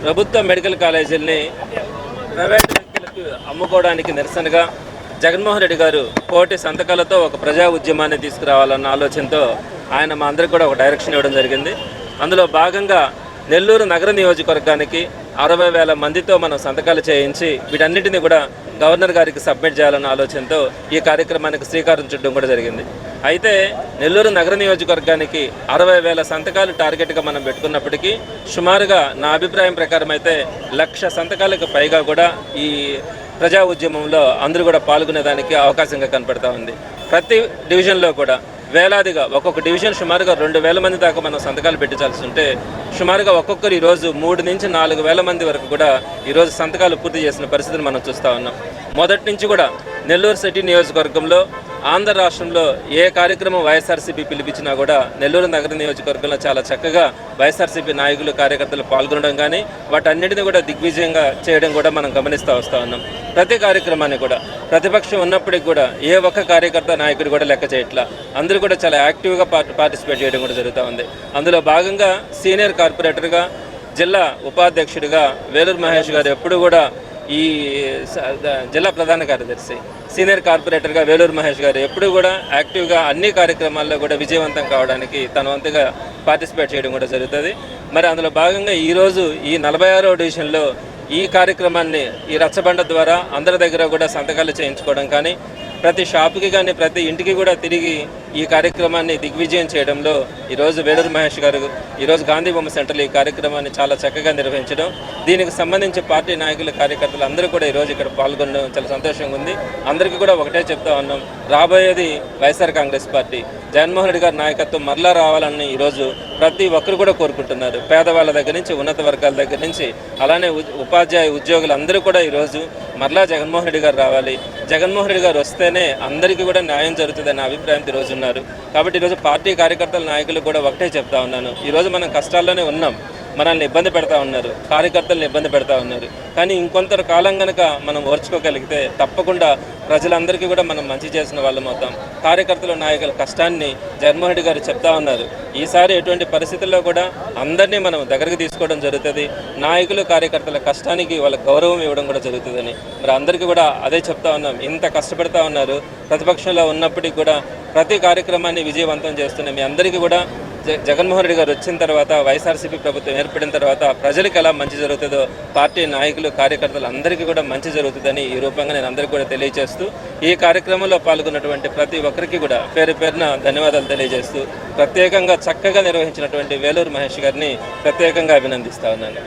ప్రభుత్వ medical కాలేజీల్ని private వ్యక్తులకు అమ్ముకోవడానికి నిరసనగా జగన్మోహన్ రెడ్డి గారు కోటి సంతకాలతో ఒక ప్రజా ఉద్యమాన్ని తీసుకురావాలన్న ఆలోచనతో ఆయన మా అందరికి కూడా ఒక డైరెక్షన్ ఇవ్వడం జరిగింది. అందులో భాగంగా నెల్లూరు నగర నియోజకవర్గానికి 60,000 మందితో మనం సంతకాలు చేయించి వీటన్నిటిని కూడా గవర్నర్ గారికి సబ్మిట్ చేయాలన్న ఆలోచనతో ఈ కార్యక్రమానికి శ్రీకారం చుట్టడం కూడా జరిగింది. అయితే నెల్లూరు నగర నియోజకవర్గానికి 60,000 సంతకాలు టార్గెట్గా మనం పెట్టుకున్నప్పటికీ సుమారుగా నా అభిప్రాయం ప్రకారం అయితే 1,00,000 సంతకాలకు పైగా కూడా ఈ ప్రజా ఉద్యమంలో అందరూ కూడా పాల్గొనేదానికి అవకాశంగా కనపడతా ఉంది. ప్రతి డివిజన్లో కూడా వేలాదిగా ఒక్కొక్క డివిజన్ సుమారుగా 2,000 మంది దాకా మనం సంతకాలు పెట్టించాల్సి ఉంటే సుమారుగా ఒక్కొక్కరు ఈరోజు 3 నుంచి 4,000 మంది వరకు కూడా ఈరోజు సంతకాలు పూర్తి చేసిన పరిస్థితిని మనం చూస్తూ ఉన్నాం. మొదటి నుంచి కూడా నెల్లూరు సిటీ నియోజకవర్గంలో ఆంధ్ర రాష్ట్రంలో ఏ కార్యక్రమం వైఎస్ఆర్సీపీ పిలిపించినా కూడా నెల్లూరు నగర నియోజకవర్గంలో చాలా చక్కగా వైఎస్ఆర్సీపీ నాయకులు కార్యకర్తలు పాల్గొనడం కానీ వాటన్నిటిని కూడా దిగ్విజయంగా చేయడం కూడా మనం గమనిస్తూ వస్తూ ఉన్నాం. ప్రతి కార్యక్రమాన్ని కూడా ప్రతిపక్షం ఉన్నప్పటికీ కూడా ఏ ఒక్క కార్యకర్త నాయకుడు కూడా లెక్క చేయట్లా, అందరూ కూడా చాలా యాక్టివ్గా పార్టిసిపేట్ చేయడం కూడా జరుగుతూ ఉంది. అందులో భాగంగా సీనియర్ కార్పొరేటర్గా జిల్లా ఉపాధ్యక్షుడిగా వేలూరు మహేష్ గారు ఎప్పుడు కూడా ఈ జిల్లా ప్రధాన కార్యదర్శి సీనియర్ కార్పొరేటర్గా వేలూరు మహేష్ గారు ఎప్పుడు కూడా యాక్టివ్గా అన్ని కార్యక్రమాల్లో కూడా విజయవంతం కావడానికి తన వంతుగా పార్టిసిపేట్ చేయడం కూడా జరుగుతుంది. మరి అందులో భాగంగా ఈరోజు ఈ 46వ డివిజన్లో ఈ కార్యక్రమాన్ని ఈ రచ్చబండ ద్వారా అందరి దగ్గర కూడా సంతకాలు చేయించుకోవడం కానీ ప్రతి షాపుకి కానీ ప్రతి ఇంటికి కూడా తిరిగి ఈ కార్యక్రమాన్ని దిగ్విజయం చేయడంలో ఈరోజు వేలూరు మహేష్ గారు ఈరోజు గాంధీ బొమ్మ సెంటర్లో ఈ కార్యక్రమాన్ని చాలా చక్కగా నిర్వహించడం, దీనికి సంబంధించి పార్టీ నాయకులు కార్యకర్తలు అందరూ కూడా ఈరోజు ఇక్కడ పాల్గొనడం చాలా సంతోషంగా ఉంది. అందరికీ కూడా ఒకటే చెప్తా ఉన్నాం, రాబోయేది వైఎస్ఆర్ కాంగ్రెస్ పార్టీ, జగన్మోహన్ రెడ్డి గారి నాయకత్వం మరలా రావాలని ఈరోజు ప్రతి ఒక్కరు కూడా కోరుకుంటున్నారు. పేదవాళ్ళ దగ్గర నుంచి ఉన్నత వర్గాల దగ్గర నుంచి అలానే ఉపాధ్యాయ ఉద్యోగులు అందరూ కూడా ఈరోజు మరలా జగన్మోహన్ రెడ్డి గారు రావాలి, జగన్మోహన్ రెడ్డి గారు వస్తేనే అందరికీ కూడా న్యాయం జరుగుతుందనే అభిప్రాయంతో ఈరోజు ఉన్నారు. కాబట్టి ఈరోజు పార్టీ కార్యకర్తల నాయకులు కూడా ఒకటే చెప్తా ఉన్నాను, ఈరోజు మనం కష్టాల్లోనే ఉన్నాం, మనల్ని ఇబ్బంది పెడతా ఉన్నారు, కార్యకర్తలను ఇబ్బంది పెడతా ఉన్నారు. కానీ ఇంకొంత కాలం కనుక మనం ఓర్చుకోగలిగితే తప్పకుండా ప్రజలందరికీ కూడా మనం మంచి చేసిన వాళ్ళం అవుతాం. కార్యకర్తల నాయకుల కష్టాన్ని జగన్మోహన్ రెడ్డి గారు చెప్తా ఉన్నారు. ఈసారి ఎటువంటి పరిస్థితుల్లో కూడా అందరినీ మనం దగ్గరికి తీసుకోవడం జరుగుతుంది. నాయకులు కార్యకర్తల కష్టానికి వాళ్ళ గౌరవం ఇవ్వడం కూడా జరుగుతుందని మరి అందరికీ కూడా అదే చెప్తా ఉన్నాం. ఇంత కష్టపడతా ఉన్నారు, ప్రతిపక్షంలో ఉన్నప్పటికీ కూడా ప్రతి కార్యక్రమాన్ని విజయవంతం చేస్తున్న మీ అందరికీ కూడా జగన్మోహన్ రెడ్డి గారు వచ్చిన తర్వాత వైఎస్ఆర్సీపీ ప్రభుత్వం ఏర్పడిన తర్వాత ప్రజలకు ఎలా మంచి జరుగుతుందో పార్టీ నాయకులు కార్యకర్తలు అందరికీ కూడా మంచి జరుగుతుందని ఈ రూపంగా నేను అందరికీ కూడా తెలియజేస్తూ ఈ కార్యక్రమంలో పాల్గొన్నటువంటి ప్రతి ఒక్కరికి కూడా పేరు పేరున ధన్యవాదాలు తెలియజేస్తూ ప్రత్యేకంగా చక్కగా నిర్వహించినటువంటి వేలూరు మహేష్ గారిని ప్రత్యేకంగా అభినందిస్తా ఉన్నాను.